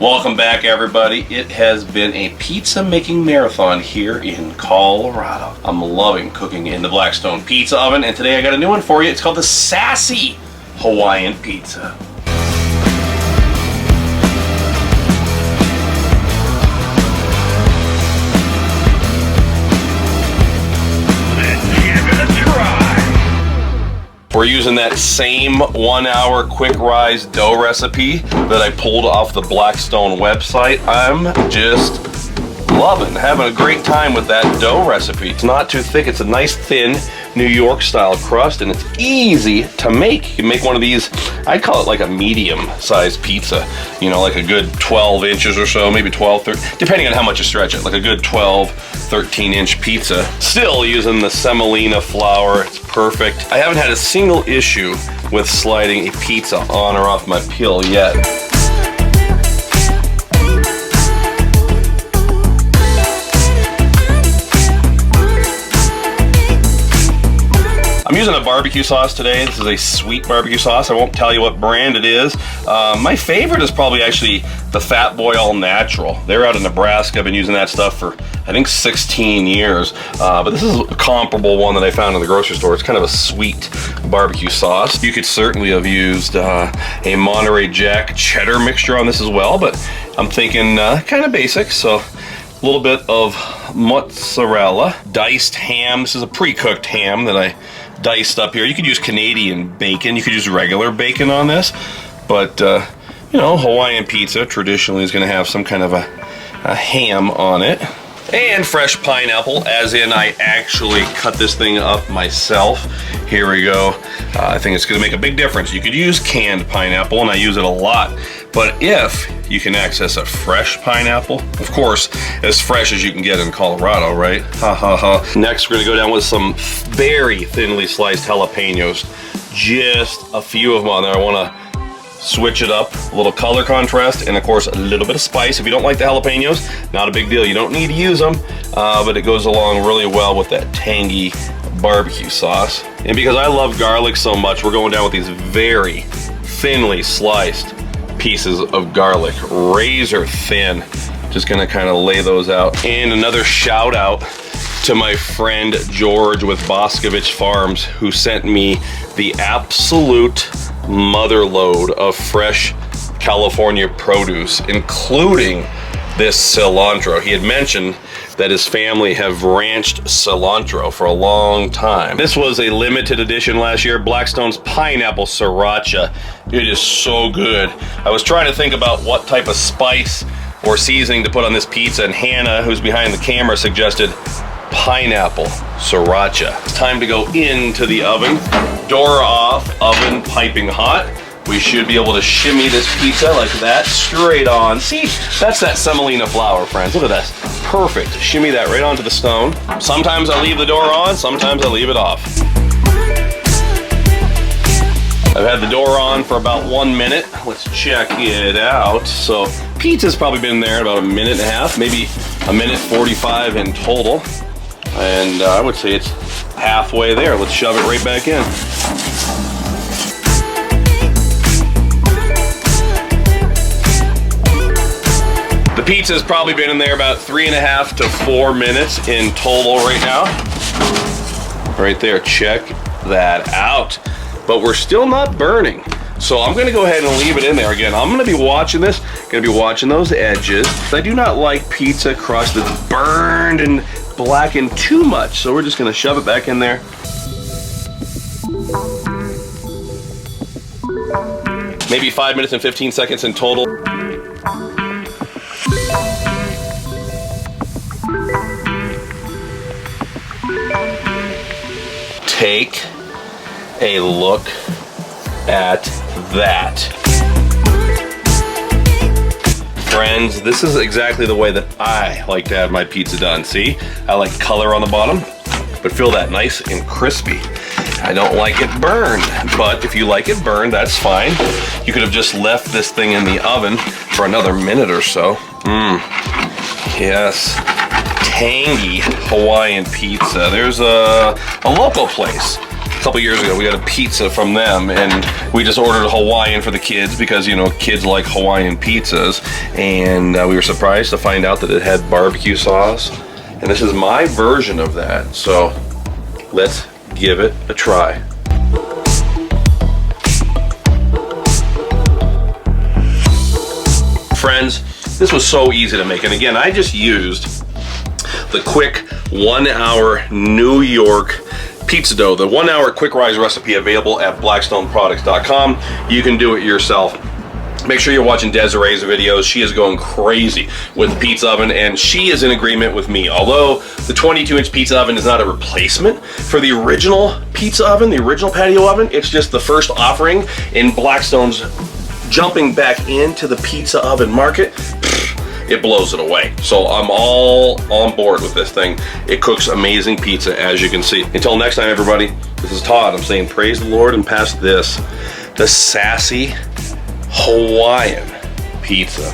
Welcome back, everybody. It has been a pizza making marathon here in Colorado. I'm loving cooking in the Blackstone pizza oven, and today I got a new one for you. It's called the Sassy Hawaiian Pizza. We're using that same 1 hour quick rise dough recipe that I pulled off the Blackstone website. I'm just loving, having a great time with that dough recipe. It's not too thick, it's a nice thin New York style crust, and it's easy to make. You can make one of these, I'd call it like a medium sized pizza. You know, like a good 12 inches or so, maybe 12, 13, depending on how much you stretch it, like a good 12, 13 inch pizza. Still using the semolina flour, it's perfect. I haven't had a single issue with sliding a pizza on or off my peel yet. I'm using a barbecue sauce today. This is a sweet barbecue sauce. I won't tell you what brand it is. My favorite is probably actually the Fat Boy All Natural. They're out of Nebraska. I've been using that stuff for, I think, 16 years. But this is a comparable one that I found in the grocery store. It's kind of a sweet barbecue sauce. You could certainly have used a Monterey Jack cheddar mixture on this as well, but I'm thinking kind of basic. So a little bit of mozzarella, diced ham. This is a pre-cooked ham that I diced up here. You could use Canadian bacon. You could use regular bacon on this, but you know, Hawaiian pizza traditionally is going to have some kind of a ham on it. And fresh pineapple, as in I actually cut this thing up myself. Here we go. I think it's going to make a big difference. You could use canned pineapple, and I use it a lot. But if you can access a fresh pineapple, of course, as fresh as you can get in Colorado, right? Ha ha ha. Next, we're going to go down with some very thinly sliced jalapenos. Just a few of them on there. I want to switch it up, a little color contrast, and of course a little bit of spice. If you don't like the jalapenos, not a big deal. You don't need to use them, but it goes along really well with that tangy barbecue sauce. And because I love garlic so much, we're going down with these very thinly sliced pieces of garlic, razor thin. Just gonna kind of lay those out. And another shout out to my friend George with Boscovich Farms, who sent me the absolute mother load of fresh California produce, including this cilantro. He had mentioned that his family have ranched cilantro for a long time. This was a limited edition last year, Blackstone's pineapple sriracha. It is so good. I was trying to think about what type of spice or seasoning to put on this pizza, and Hannah, who's behind the camera, suggested pineapple sriracha. It's time to go into the oven. Door off, oven piping hot. We should be able to shimmy this pizza like that, straight on. See, that's that semolina flour, friends. Look at that. Perfect. Shimmy that right onto the stone. Sometimes I leave the door on, sometimes I leave it off. I've had the door on for about 1 minute. Let's check it out. So pizza's probably been there about a minute and a half, maybe a minute 45 in total. And I would say it's halfway there. Let's shove it right back in. The pizza's probably been in there about 3.5 to 4 minutes in total right now. Right there, check that out. But we're still not burning. So I'm gonna go ahead and leave it in there again. I'm gonna be watching this, gonna be watching those edges. I do not like pizza crust that's burned and blackened too much, so we're just gonna shove it back in there. Maybe 5 minutes and 15 seconds in total. Take a look at that. Friends, this is exactly the way that I like to have my pizza done. See, I like color on the bottom, but feel that nice and crispy. I don't like it burned, but if you like it burned, that's fine. You could have just left this thing in the oven for another minute or so. Yes, tangy Hawaiian pizza. There's a local place couple years ago, we got a pizza from them, and we just ordered a Hawaiian for the kids because, you know, kids like Hawaiian pizzas, and we were surprised to find out that it had barbecue sauce, and this is my version of that, so let's give it a try. Friends, this was so easy to make, and again, I just used the quick 1 hour New York pizza dough, the 1 hour quick rise recipe available at blackstoneproducts.com. You can do it yourself. Make sure you're watching Desiree's videos. She is going crazy with the pizza oven, and she is in agreement with me. Although the 22-inch pizza oven is not a replacement for the original pizza oven, the original patio oven, it's just the first offering in Blackstone's jumping back into the pizza oven market. It blows it away. So I'm all on board with this thing. It cooks amazing pizza, as you can see. Until next time, everybody, this is Todd. I'm saying praise the Lord and pass this, the sassy Hawaiian pizza.